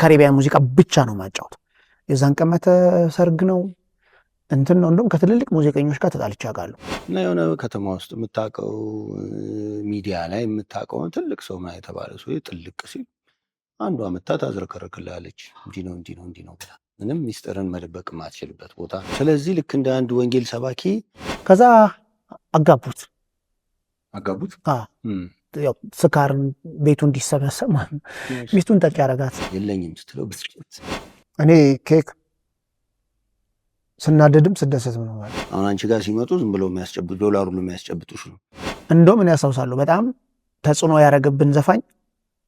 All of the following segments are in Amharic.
የካሪቢያን ሙዚቃ ብቻ ነው ማጫወት። የዛን ቀመተ ሰርግ ነው እንትን ነው እንደውም ከትልልቅ ሙዚቀኞች ጋር ተጣልቼ አውቃለሁ። እና የሆነ ከተማ ውስጥ የምታውቀው ሚዲያ ላይ የምታውቀው ትልቅ ሰው ማ የተባለ ሰው ጥልቅ ሲል አንዷ መታ ታዝረከረክላለች። እንዲህ ነው እንዲህ ነው እንዲህ ነው ብላ ምንም ሚስጥርን መደበቅ የማትችልበት ቦታ። ስለዚህ ልክ እንደ አንድ ወንጌል ሰባኪ ከዛ አጋቡት። ያው ስካርን ቤቱ እንዲሰበሰብ ማለት ነው። ሚስቱን ጠጭ ያረጋት የለኝም ስትለው ብስጭት። እኔ ኬክ ስናደድም ስደሰትም ነው ማለት። አሁን አንቺ ጋር ሲመጡ ዝም ብለው የሚያስጨብጡ ዶላሩን የሚያስጨብጡሽ ነው። እንደውም እኔ ያስታውሳለሁ በጣም ተጽዕኖ ያደረገብን ዘፋኝ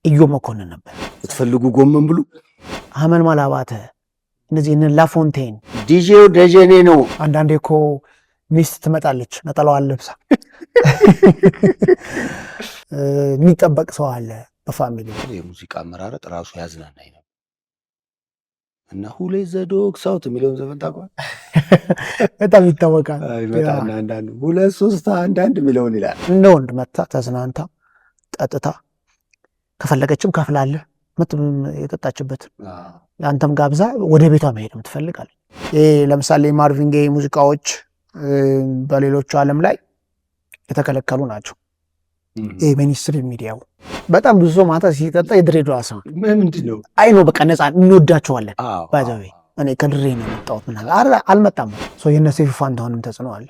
ኢዮብ መኮንን ነበር። ብትፈልጉ ጎመን ብሉ፣ ሐመልማል አባተ፣ እነዚህ እነ ላፎንቴን፣ ዲጄው ደጀኔ ነው። አንዳንዴ እኮ ሚስት ትመጣለች ነጠላዋን ለብሳ የሚጠበቅ ሰው አለ በፋሚሊ። የሙዚቃ አመራረጥ ራሱ ያዝናናኝ ነው። እና ሁሌት ዘዶግ ሳውት የሚለውን ዘፈን ታውቀዋል? በጣም ይታወቃል። በጣም አንዳንዱ ሁለት ሶስት አንዳንድ የሚለውን ይላል። እንደ ወንድ መታ ተዝናንታ ጠጥታ ከፈለገችም ከፍላለህ የጠጣችበት አንተም ጋብዛ ወደ ቤቷ መሄድ ትፈልጋለህ። ይሄ ለምሳሌ ማርቪን ጌይ ሙዚቃዎች በሌሎቹ ዓለም ላይ የተከለከሉ ናቸው። ይሄ ሚኒስትሪ ሚዲያው በጣም ብዙ ሰው ማታ ሲጠጣ የድሬዳዋ ሰው ምንድን ነው አይ ነው በቃ ነፃ እንወዳቸዋለን። ባይዘዌ እኔ ከድሬ ነው የመጣሁት ምናምን አልመጣም። የእነ ሰይፉ ፋንታሁንም ተጽዕኖ አለ።